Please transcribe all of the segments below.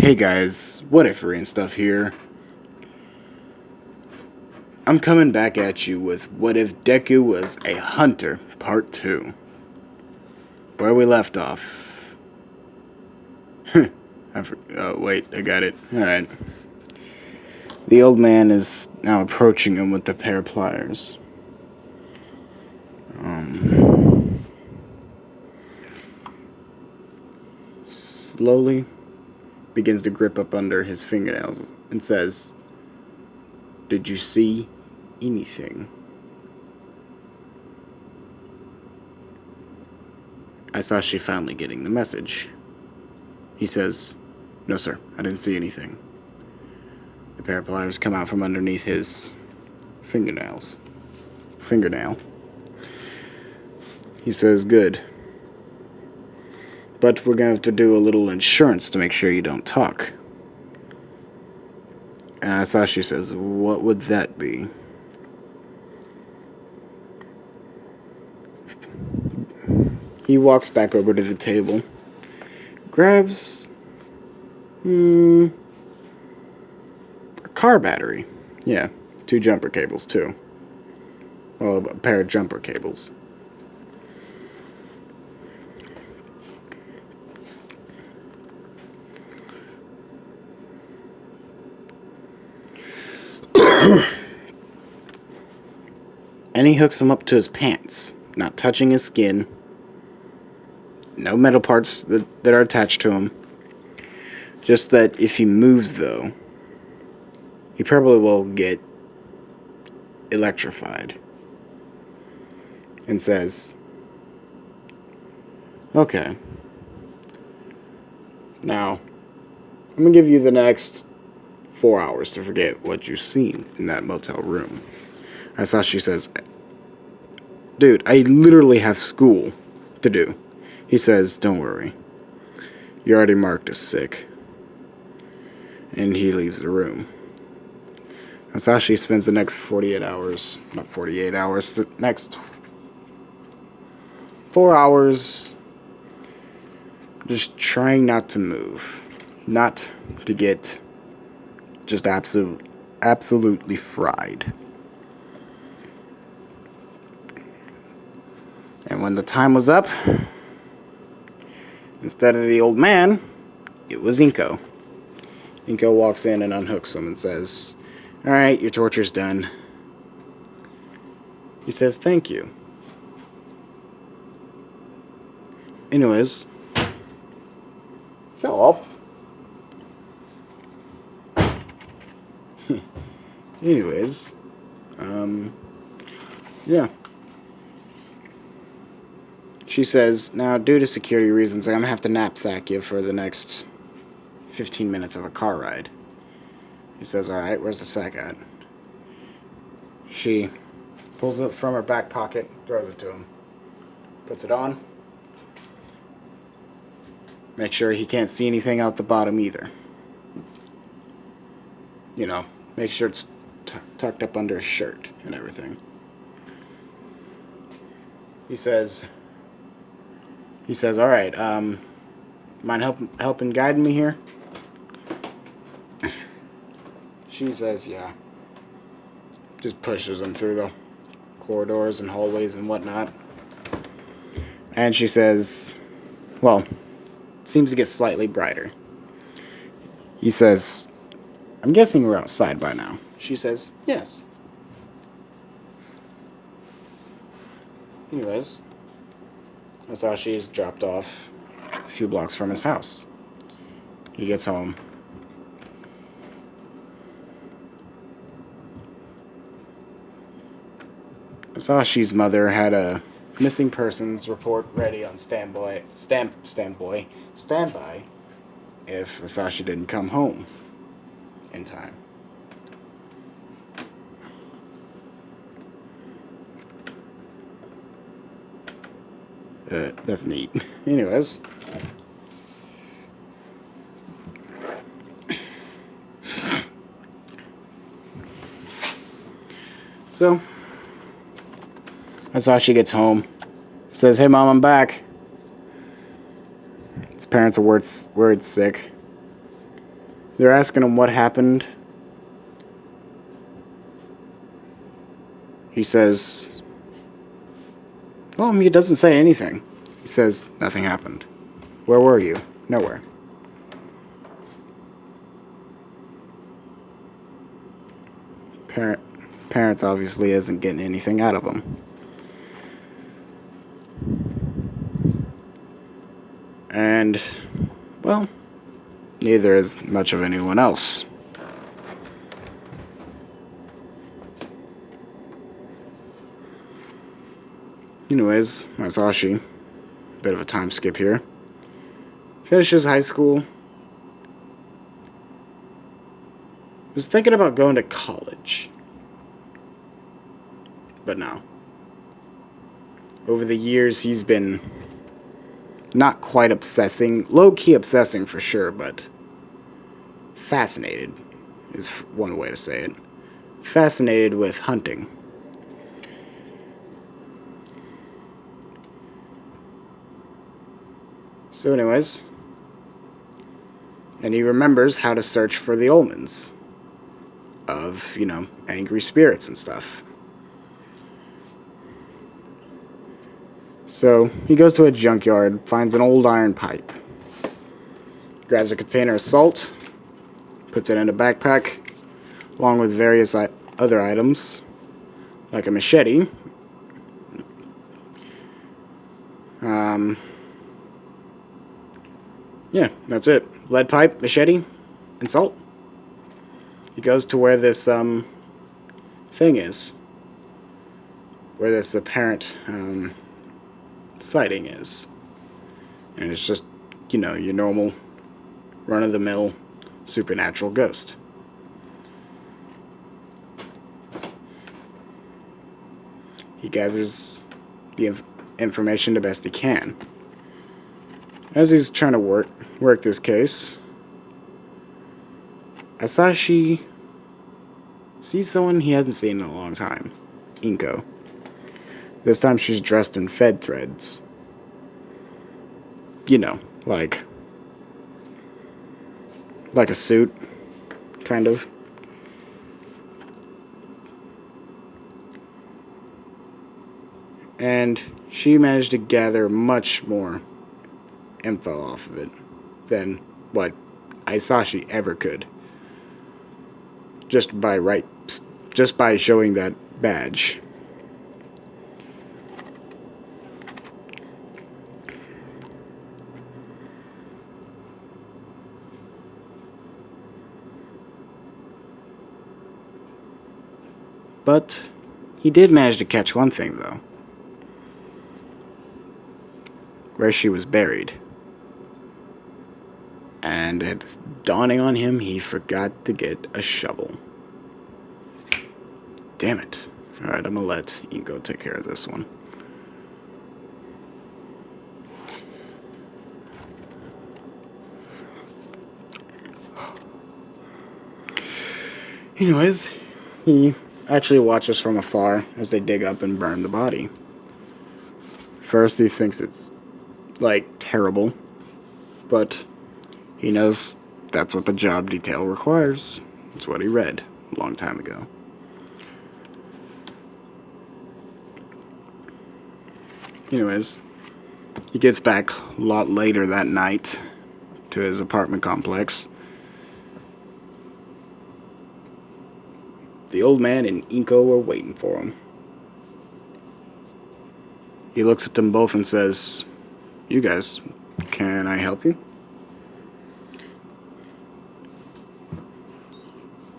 Hey guys, what if and stuff here. I'm coming back at you with What If Deku Was a Hunter, Part 2. Where we left off. Oh, wait, I got it. Alright. The old man is now approaching him with the pair of pliers. Slowly begins to grip up under his fingernails and says, "Did you see anything?" I saw she finally getting the message. He says, "No, sir, I didn't see anything." The pair of pliers come out from underneath his fingernail. He says, "Good. But we're going to have to do a little insurance to make sure you don't talk." And Asashi says, "What would that be?" He walks back over to the table, grabs a car battery. Yeah, 2 jumper cables too. Well, a pair of jumper cables. And he hooks them up to his pants, not touching his skin. No metal parts that are attached to him. Just that if he moves, though, he probably will get electrified. And says, "Okay. Now, I'm going to give you the next 4 hours to forget what you've seen in that motel room." Asashi says, "Dude, I literally have school to do." He says, "Don't worry. You're already marked as sick." And he leaves the room. Asashi spends the next 48 hours, not 48 hours, the next 4 hours just trying not to move. Not to get just absolutely fried. And when the time was up, instead of the old man, it was Inko. Inko walks in and unhooks him and says, "Alright, your torture's done." He says, "Thank you." Anyways, shut up. Anyways, yeah. She says, "Now, due to security reasons, I'm going to have to knapsack you for the next 15 minutes of a car ride." He says, "Alright, where's the sack at?" She pulls it from her back pocket, throws it to him. Puts it on. Make sure he can't see anything out the bottom either. You know, make sure it's tucked up under his shirt and everything. He says, "Alright, mind helping guide me here?" She says, "Yeah." Just pushes him through the corridors and hallways and whatnot. And she says, well, it seems to get slightly brighter. He says, "I'm guessing we're outside by now." She says, "Yes." Anyways, Masashi is dropped off a few blocks from his house. He gets home. Masashi's mother had a missing persons report ready on standby if Masashi didn't come home in time. That's neat. Anyways. So, Masashi gets home. Says, "Hey mom, I'm back." His parents are worried sick. They're asking him what happened. He says, well, he doesn't say anything. He says, nothing happened. Where were you? Nowhere. Parents obviously isn't getting anything out of him. And, well, neither is much of anyone else. Anyways, Masashi, bit of a time skip here, finishes high school, was thinking about going to college, but no. Over the years, he's been not quite obsessing, low-key obsessing for sure, but fascinated is one way to say it. Fascinated with hunting. So anyways, and he remembers how to search for the omens of, angry spirits and stuff. So he goes to a junkyard, finds an old iron pipe, grabs a container of salt, puts it in a backpack, along with various other items, like a machete, yeah, that's it. Lead pipe, machete, and salt. He goes to where this thing is, where this apparent sighting is, and it's just, your normal run-of-the-mill supernatural ghost. He gathers the information the best he can. As he's trying to work this case, Asashi sees someone he hasn't seen in a long time. Inko. This time she's dressed in Fed threads. Like a suit, kind of. And she managed to gather much more info off of it than what Isashi ever could. Just by showing that badge. But he did manage to catch one thing, though. Where she was buried. And it's dawning on him he forgot to get a shovel. Damn it. Alright, I'm gonna let Inko take care of this one. Anyways, he actually watches from afar as they dig up and burn the body. First, he thinks it's, terrible, but he knows that's what the job detail requires. It's what he read a long time ago. Anyways, he gets back a lot later that night to his apartment complex. The old man and Inko were waiting for him. He looks at them both and says, "You guys, can I help you?"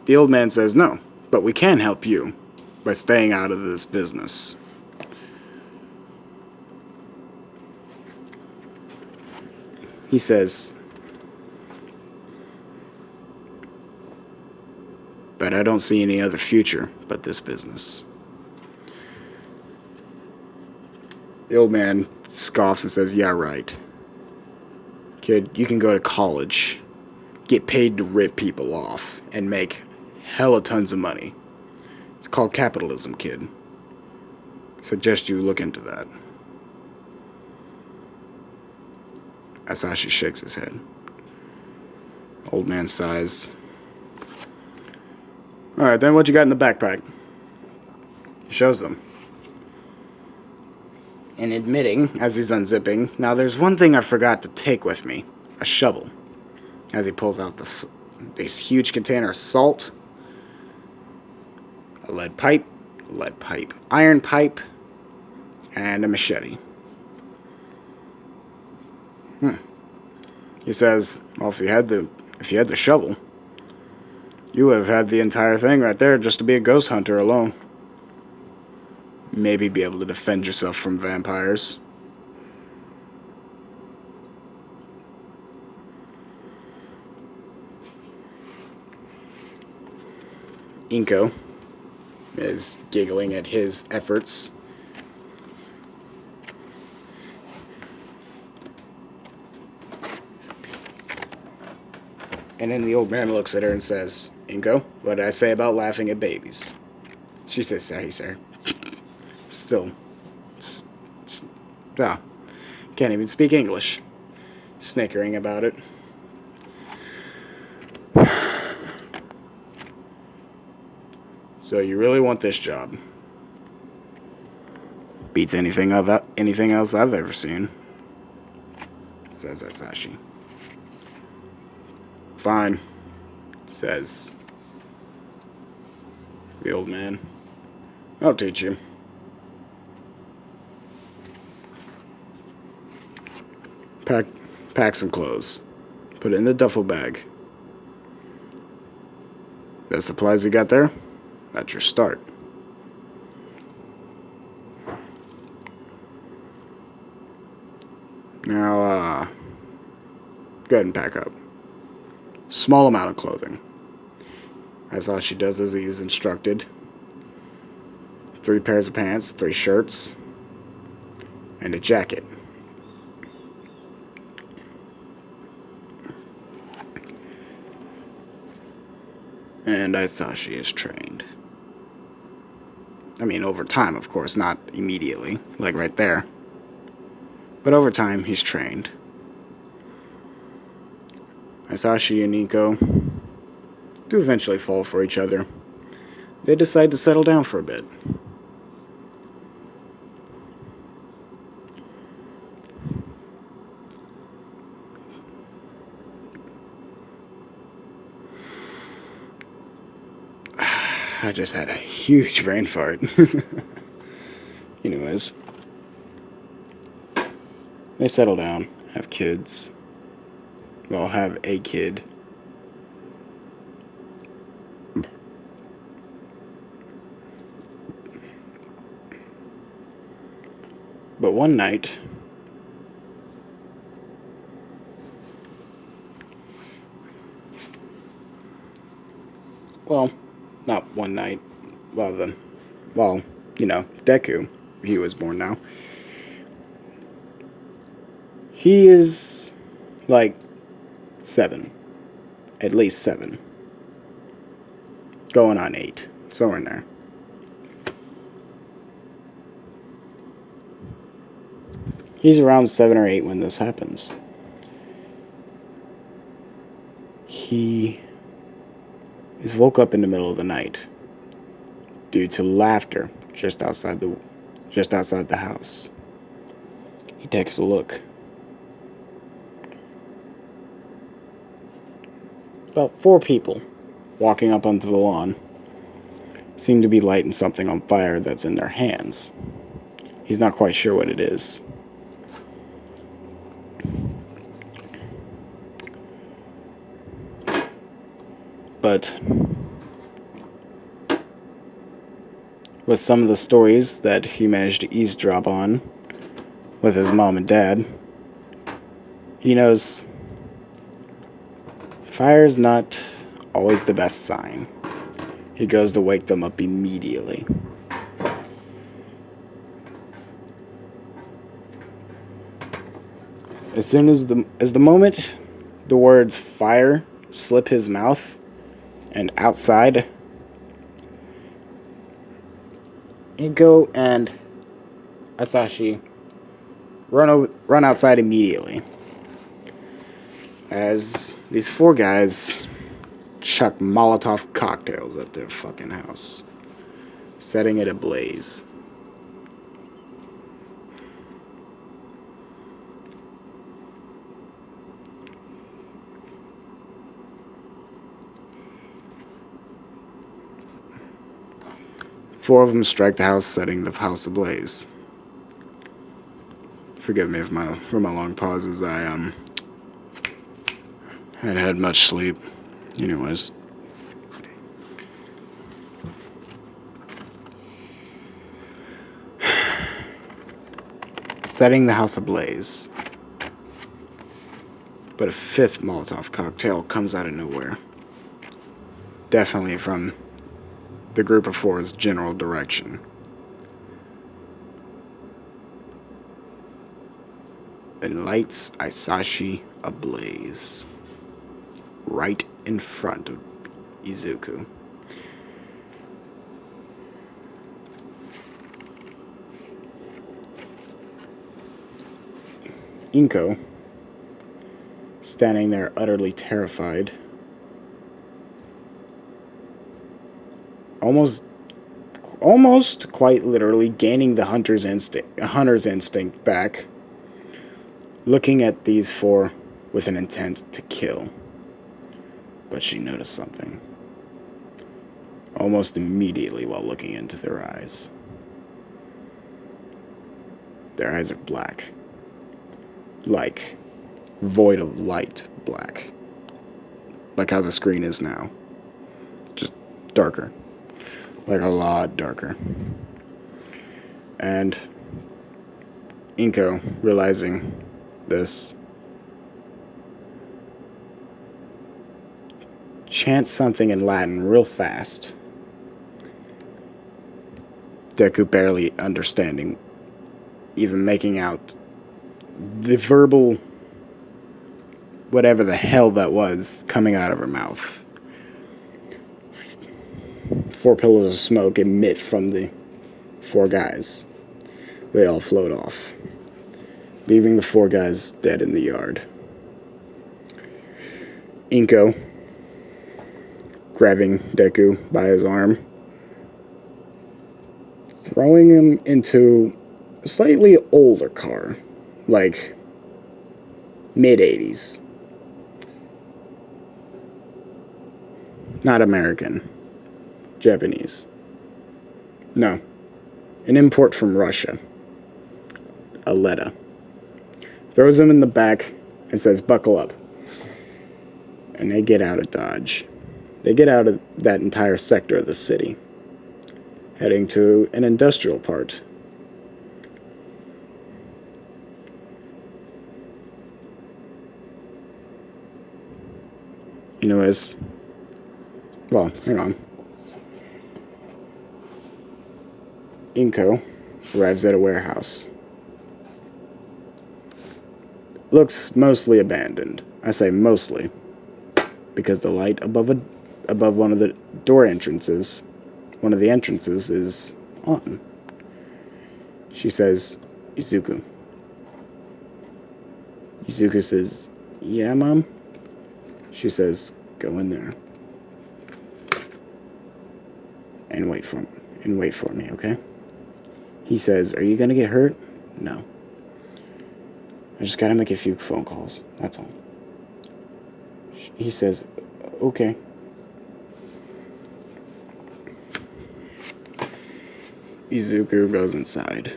The old man says, "No, but we can help you by staying out of this business." He says, "But I don't see any other future but this business." The old man scoffs and says, "Yeah, right. Kid, you can go to college, get paid to rip people off, and make hella tons of money. It's called capitalism, kid. Suggest you look into that." Asashi shakes his head. Old man sighs. Alright, then what you got in the backpack? He shows them. And admitting, as he's unzipping, now there's one thing I forgot to take with me. A shovel. As he pulls out this huge container of salt. A lead pipe. Iron pipe. And a machete. He says, well, if you had the shovel, you would have had the entire thing right there just to be a ghost hunter alone. Maybe be able to defend yourself from vampires. Inko is giggling at his efforts. And then the old man looks at her and says, Inko, what did I say about laughing at babies? She says, sorry, sir. Still. Can't even speak English. Snickering about it. So you really want this job? Beats anything else I've ever seen, says Asashi. Fine, says the old man. I'll teach you. Pack some clothes. Put it in the duffel bag. The supplies you got there? That's your start. Now, go ahead and pack up. Small amount of clothing. As all she does as he is instructed. 3 pairs of pants, 3 shirts, and a jacket. And Asashi is trained. I mean, over time, of course, not immediately, like right there. But over time, he's trained. Asashi and Nico do eventually fall for each other. They decide to settle down for a bit. I just had a huge brain fart. Anyways. They settle down, have kids. Well, have a kid. But one night, well, not one night, Deku, he was born now. He is like 7, at least 7, going on 8, somewhere in there. He's around 7 or 8 when this happens. He is woke up in the middle of the night due to laughter just outside the house. He takes a look. About 4 people walking up onto the lawn seem to be lighting something on fire that's in their hands. He's not quite sure what it is. But with some of the stories that he managed to eavesdrop on with his mom and dad, he knows fire's not always the best sign. He goes to wake them up immediately. As soon as the moment the words fire slip his mouth, and outside, Inko and Asashi run outside immediately. as these four guys chuck Molotov cocktails at their fucking house, setting it ablaze. Four of them strike the house, setting the house ablaze. Forgive me for my long pauses. I hadn't had much sleep. Anyways. Setting the house ablaze. But a fifth Molotov cocktail comes out of nowhere. Definitely from the group of four's general direction. And lights Isashi ablaze. Right in front of Izuku. Inko, standing there utterly terrified, almost quite literally gaining the hunter's instinct back, looking at these four with an intent to kill. But she noticed something almost immediately while looking into their eyes. Their eyes are black. Like void of light black. Like how the screen is now. Just darker. Like a lot darker. And Inko, realizing this, chants something in Latin real fast. Deku barely understanding, even making out the verbal whatever the hell that was coming out of her mouth. 4 pillars of smoke emit from the 4 guys. They all float off, leaving the 4 guys dead in the yard. Inko, grabbing Deku by his arm, throwing him into a slightly older car, like mid-80s. Not American. Japanese. No. An import from Russia. A Letta. Throws him in the back and says, "Buckle up." And they get out of Dodge. They get out of that entire sector of the city, heading to an industrial part. Well, hang on. Inko arrives at a warehouse. Looks mostly abandoned. I say mostly, because the light above one of the entrances is on. She says, "Izuku." Izuku says, "Yeah, Mom?" She says, "Go in there. And wait for me, okay?" He says, "Are you gonna get hurt?" "No. I just gotta make a few phone calls. That's all." He says, "Okay." Izuku goes inside.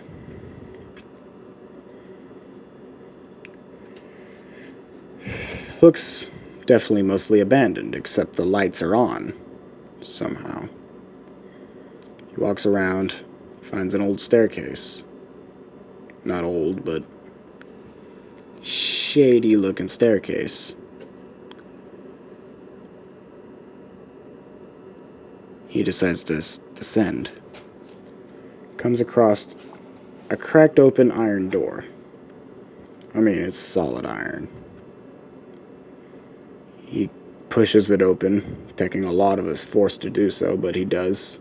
Looks definitely mostly abandoned, except the lights are on somehow. He walks around, finds an old staircase. Not old, but shady looking staircase. He decides to descend. Comes across a cracked open iron door. I mean, it's solid iron. He pushes it open, taking a lot of his force to do so, but he does.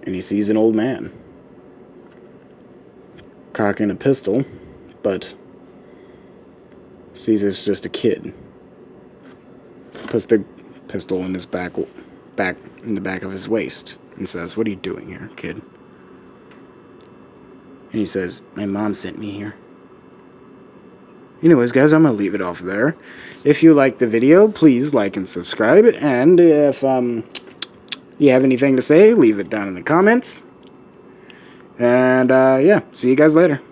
And he sees an old man cocking a pistol, but sees it's just a kid. Puts the pistol in his back in the back of his waist and says, "What are you doing here, kid?" And he says, "My mom sent me here." Anyways, guys, I'm going to leave it off there. If you like the video, please like and subscribe. And if you have anything to say, leave it down in the comments. And, yeah, see you guys later.